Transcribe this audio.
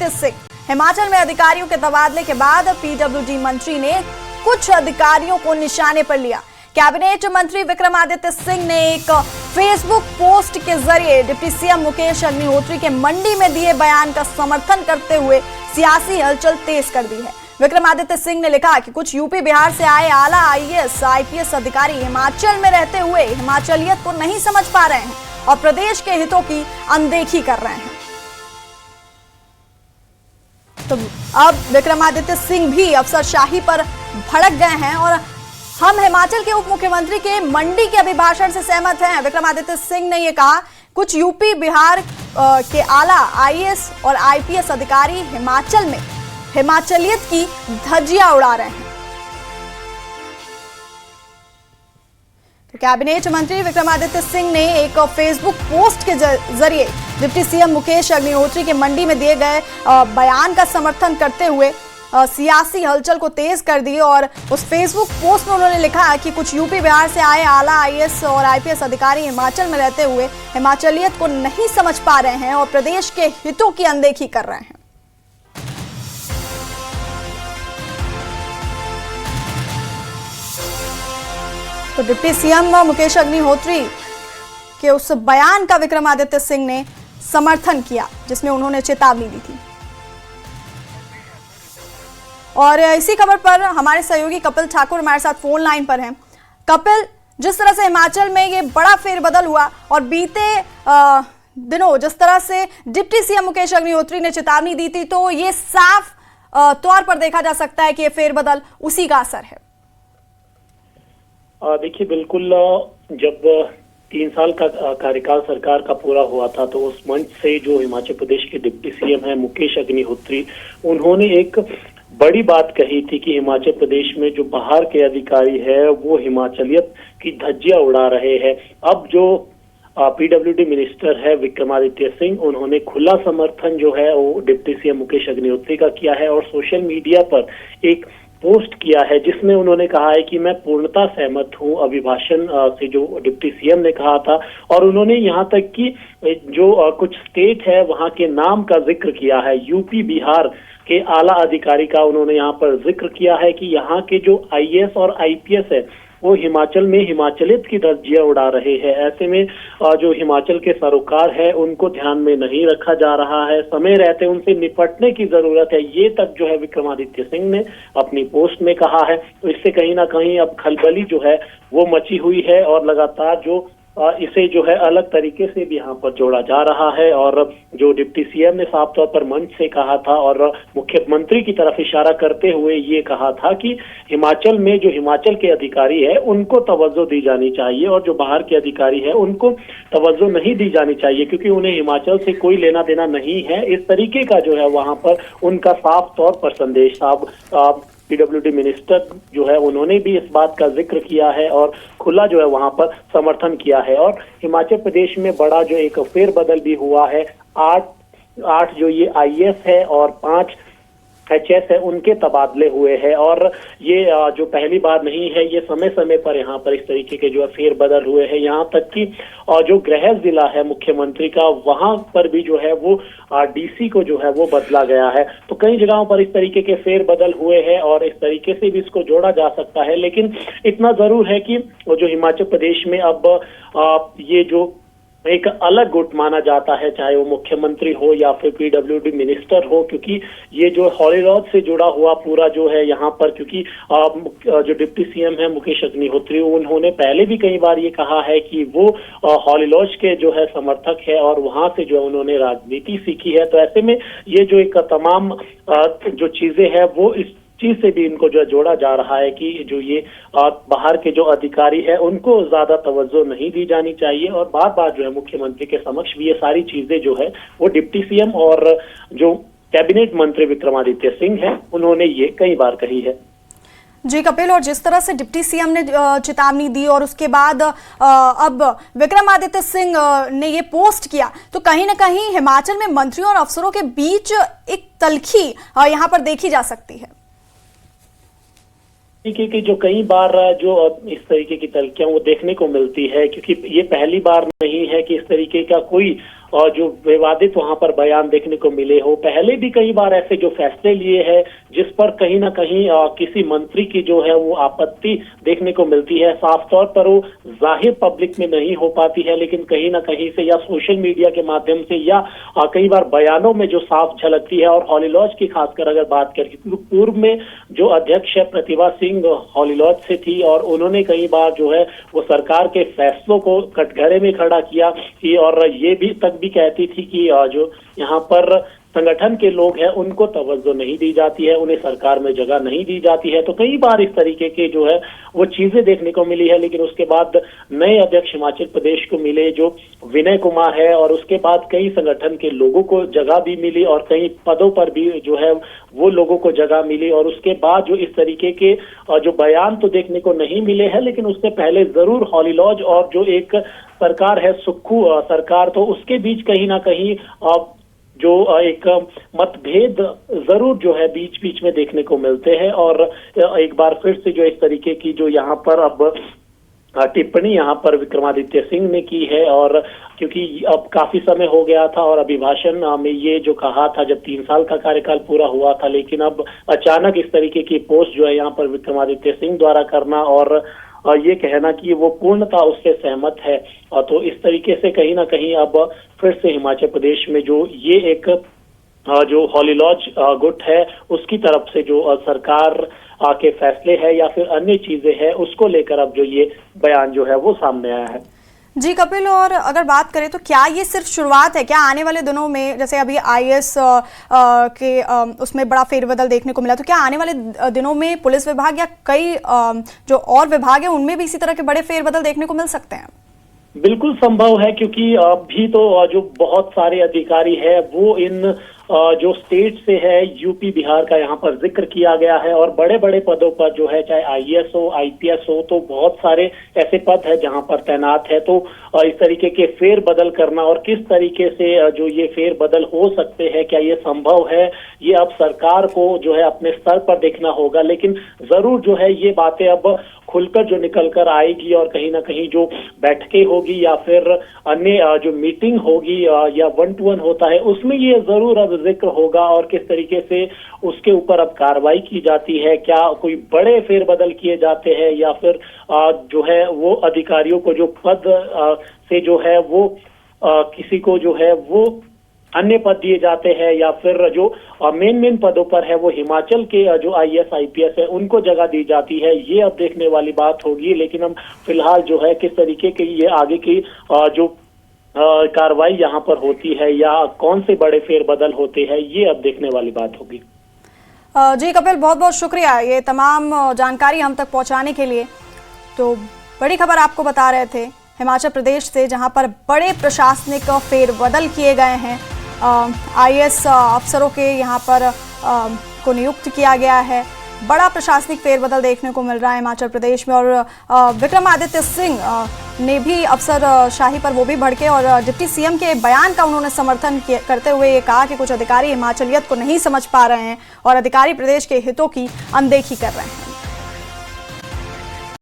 विक्रमादित्य सिंह। हिमाचल में अधिकारियों के तबादले के बाद पीडब्ल्यूडी मंत्री ने कुछ अधिकारियों को निशाने पर लिया। कैबिनेट मंत्री विक्रमादित्य सिंह ने एक फेसबुक पोस्ट के जरिए डिप्टी सीएम मुकेश अग्निहोत्री के मंडी में दिए बयान का समर्थन करते हुए सियासी हलचल तेज कर दी है। विक्रमादित्य सिंह ने लिखा कि कुछ यूपी बिहार से आए आला आईएएस आईपीएस अधिकारी हिमाचल में रहते हुए हिमाचलियत को नहीं समझ पा रहे हैं और प्रदेश के हितों की अनदेखी कर रहे हैं। तो अब विक्रमादित्य सिंह भी अफसरशाही पर भड़क गए हैं और हम हिमाचल के उप मुख्यमंत्री के मंडी के अभिभाषण से सहमत हैं। विक्रमादित्य सिंह ने यह कहा, कुछ यूपी बिहार के आला आईएएस और आईपीएस अधिकारी हिमाचल में हिमाचलियत की धज्जियां उड़ा रहे हैं। तो कैबिनेट मंत्री विक्रमादित्य सिंह ने एक फेसबुक पोस्ट के जरिए डिप्टी सीएम मुकेश अग्निहोत्री के मंडी में दिए गए बयान का समर्थन करते हुए सियासी हलचल को तेज कर दी और उस फेसबुक पोस्ट में उन्होंने लिखा कि कुछ यूपी बिहार से आए आला आईएएस और आईपीएस अधिकारी हिमाचल में रहते हुए हिमाचलियत को नहीं समझ पा रहे हैं और प्रदेश के हितों की अनदेखी कर रहे हैं। तो डिप्टी सीएम मुकेश अग्निहोत्री के उस बयान का विक्रमादित्य सिंह ने समर्थन किया जिसमें उन्होंने चेतावनी दी थी। और इसी खबर पर हमारे सहयोगी कपिल ठाकुर हमारे साथ फोन लाइन पर हैं। कपिल, जिस तरह से हिमाचल में ये बड़ा फेरबदल हुआ और बीते दिनों जिस तरह से डिप्टी सीएम मुकेश अग्निहोत्री ने चेतावनी दी थी, तो ये साफ तौर पर देखा जा सकता है कि ये फेरबदल उसी का असर है। देखिए, बिल्कुल जब 3 साल का कार्यकाल सरकार का पूरा हुआ था तो उस मंच से जो हिमाचल प्रदेश के डिप्टी सीएम है मुकेश अग्निहोत्री, उन्होंने एक बड़ी बात कही थी कि हिमाचल प्रदेश में जो बाहर के अधिकारी है वो हिमाचलियत की धज्जियां उड़ा रहे हैं। अब जो पीडब्ल्यूडी मिनिस्टर है विक्रमादित्य सिंह, उन्होंने खुला समर्थन जो है वो डिप्टी सीएम मुकेश अग्निहोत्री का किया है और सोशल मीडिया पर एक पोस्ट किया है जिसमें उन्होंने कहा है कि मैं पूर्णतः सहमत हूं अभिभाषण से जो डिप्टी सीएम ने कहा था। और उन्होंने यहां तक कि जो कुछ स्टेट है वहां के नाम का जिक्र किया है। यूपी बिहार के आला अधिकारी का उन्होंने यहाँ पर जिक्र किया है कि यहाँ के जो आईएएस और आईपीएस है वो हिमाचल में हिमाचलियत की धज्जियां उड़ा रहे हैं। ऐसे में जो हिमाचल के सरोकार है उनको ध्यान में नहीं रखा जा रहा है, समय रहते उनसे निपटने की जरूरत है। ये तक जो है विक्रमादित्य सिंह ने अपनी पोस्ट में कहा है। तो इससे कहीं ना कहीं अब खलबली जो है वो मची हुई है और लगातार जो इसे जो है अलग तरीके से भी यहाँ पर जोड़ा जा रहा है। और जो डिप्टी सीएम ने साफ तौर पर मंच से कहा था और मुख्यमंत्री की तरफ इशारा करते हुए ये कहा था कि हिमाचल में जो हिमाचल के अधिकारी है उनको तवज्जो दी जानी चाहिए और जो बाहर के अधिकारी है उनको तवज्जो नहीं दी जानी चाहिए क्योंकि उन्हें हिमाचल से कोई लेना देना नहीं है। इस तरीके का जो है वहां पर उनका साफ तौर पर संदेश था। पीडब्ल्यूडी मिनिस्टर जो है उन्होंने भी इस बात का जिक्र किया है और खुला जो है वहां पर समर्थन किया है। और हिमाचल प्रदेश में बड़ा जो एक फेरबदल भी हुआ है। 8 जो ये आईएएस है और 5 एचएस है उनके तबादले हुए हैं और ये जो पहली बार नहीं है, ये समय समय पर यहाँ पर इस तरीके के जो है फेरबदल हुए हैं। यहाँ तक कि जो गृह जिला है मुख्यमंत्री का वहां पर भी जो है वो डीसी को जो है वो बदला गया है। तो कई जगहों पर इस तरीके के फेरबदल हुए हैं और इस तरीके से भी इसको जोड़ा जा सकता है। लेकिन इतना जरूर है कि जो हिमाचल प्रदेश में अब ये जो एक अलग गुट माना जाता है, चाहे वो मुख्यमंत्री हो या फिर पीडब्ल्यूडी मिनिस्टर हो, क्योंकि ये जो हॉली लॉज से जुड़ा हुआ पूरा जो है यहाँ पर, क्योंकि जो डिप्टी सीएम है मुकेश अग्निहोत्री उन्होंने पहले भी कई बार ये कहा है कि वो हॉली लॉज के जो है समर्थक है और वहां से जो उन्होंने राजनीति सीखी है। तो ऐसे में ये जो एक तमाम जो चीजें हैं वो इस चीज से भी इनको जो जोड़ा जा रहा है कि जो ये बाहर के जो अधिकारी है उनको ज्यादा तवज्जो नहीं दी जानी चाहिए। और बार बार जो है मुख्यमंत्री के समक्ष भी ये सारी चीजें जो है वो डिप्टी सीएम और जो कैबिनेट मंत्री विक्रमादित्य सिंह है उन्होंने ये कई बार कही है। जी कपिल, और जिस तरह से डिप्टी सीएम ने चेतावनी दी और उसके बाद अब विक्रमादित्य सिंह ने ये पोस्ट किया, तो कहीं ना कहीं हिमाचल में मंत्रियों और अफसरों के बीच एक तल्खी यहाँ पर देखी जा सकती है। तरीके की जो कई बार जो इस तरीके की तल्खियां वो देखने को मिलती है, क्योंकि ये पहली बार नहीं है कि इस तरीके का कोई जो विवादित वहां पर बयान देखने को मिले हो। पहले भी कई बार ऐसे जो फैसले लिए हैं जिस पर कहीं ना कहीं किसी मंत्री की जो है वो आपत्ति देखने को मिलती है। साफ तौर पर वो जाहिर पब्लिक में नहीं हो पाती है, लेकिन कहीं ना कहीं से या सोशल मीडिया के माध्यम से या कई बार बयानों में जो साफ झलकती है। और हॉली लॉज की खासकर अगर बात करें, क्योंकि पूर्व में जो अध्यक्ष है प्रतिभा सिंह हॉली लॉज से थी और उन्होंने कई बार जो है वो सरकार के फैसलों को कटघरे में खड़ा किया और ये भी तक भी कहती थी कि जो यहाँ पर संगठन के लोग हैं उनको तवज्जो नहीं दी जाती है, उन्हें सरकार में जगह नहीं दी जाती है। तो कई बार इस तरीके के जो है वो चीजें देखने को मिली है। लेकिन उसके बाद नए अध्यक्ष हिमाचल प्रदेश को मिले जो विनय कुमार है, और उसके बाद कई संगठन के लोगों को जगह भी मिली और कई पदों पर भी जो है वो लोगों को जगह मिली। और उसके बाद जो इस तरीके के जो बयान तो देखने को नहीं मिले हैं, लेकिन उससे पहले जरूर हॉली लॉज और जो एक सरकार है सुक्खू सरकार, तो उसके बीच कहीं ना कहीं जो एक मतभेद जरूर जो है बीच बीच में देखने को मिलते हैं। और एक बार फिर से जो इस तरीके की जो यहाँ पर अब टिप्पणी यहाँ पर विक्रमादित्य सिंह ने की है, और क्योंकि अब काफी समय हो गया था और अभिभाषण में ये जो कहा था जब 3 साल का कार्यकाल पूरा हुआ था, लेकिन अब अचानक इस तरीके की पोस्ट जो है यहाँ पर विक्रमादित्य सिंह द्वारा करना और ये कहना कि वो पूर्णतः उससे सहमत है, तो इस तरीके से कहीं ना कहीं अब फिर से हिमाचल प्रदेश में जो ये एक जो हॉली लॉज गुट है उसकी तरफ से जो सरकार के फैसले है या फिर अन्य चीजें हैं उसको लेकर अब जो ये बयान जो है वो सामने आया है। जी कपिल, और अगर बात करें तो क्या ये सिर्फ शुरुआत है? क्या आने वाले दिनों में, जैसे अभी आईएएस के उसमें बड़ा फेरबदल देखने को मिला, तो क्या आने वाले दिनों में पुलिस विभाग या कई जो और विभाग है उनमें भी इसी तरह के बड़े फेरबदल देखने को मिल सकते हैं? बिल्कुल संभव है, क्योंकि अभी तो जो बहुत सारे अधिकारी है वो इन जो स्टेट से है यूपी बिहार का यहाँ पर जिक्र किया गया है, और बड़े बड़े पदों पर जो है चाहे आईएएस हो आईपीएस हो, तो बहुत सारे ऐसे पद है जहाँ पर तैनात है। तो इस तरीके के फेर बदल करना और किस तरीके से जो ये फेर बदल हो सकते हैं, क्या ये संभव है, ये अब सरकार को जो है अपने स्तर पर देखना होगा। लेकिन जरूर जो है ये बातें अब खुलकर जो निकल कर आएगी और कहीं ना कहीं जो बैठकें होगी या फिर अन्य जो मीटिंग होगी या 1-to-1 होता है उसमें ये जरूर अब जिक्र होगा और किस तरीके से उसके ऊपर अब कार्रवाई की जाती है। क्या कोई बड़े फेरबदल किए जाते हैं या फिर जो है वो अधिकारियों को जो पद से जो है वो किसी को जो है वो अन्य पद दिए जाते हैं, या फिर जो मेन पदों पर है वो हिमाचल के जो आईएएस आईपीएस है उनको जगह दी जाती है। ये अब देखने वाली बात होगी। लेकिन हम फिलहाल जो है किस तरीके की ये आगे की जो कार्रवाई यहाँ पर होती है या कौन से बड़े फेरबदल होते हैं, ये अब देखने वाली बात होगी। जी कपिल, बहुत बहुत शुक्रिया ये तमाम जानकारी हम तक पहुँचाने के लिए। तो बड़ी खबर आपको बता रहे थे हिमाचल प्रदेश से, जहाँ पर बड़े प्रशासनिक फेरबदल किए गए हैं। आईएएस अफसरों के यहाँ पर को नियुक्त किया गया है। बड़ा प्रशासनिक फेरबदल देखने को मिल रहा है हिमाचल प्रदेश में, और विक्रमादित्य सिंह ने भी अफसर शाही पर वो भी भड़के और डिप्टी सीएम के बयान का उन्होंने समर्थन करते हुए ये कहा कि कुछ अधिकारी हिमाचलियत को नहीं समझ पा रहे हैं और अधिकारी प्रदेश के हितों की अनदेखी कर रहे हैं।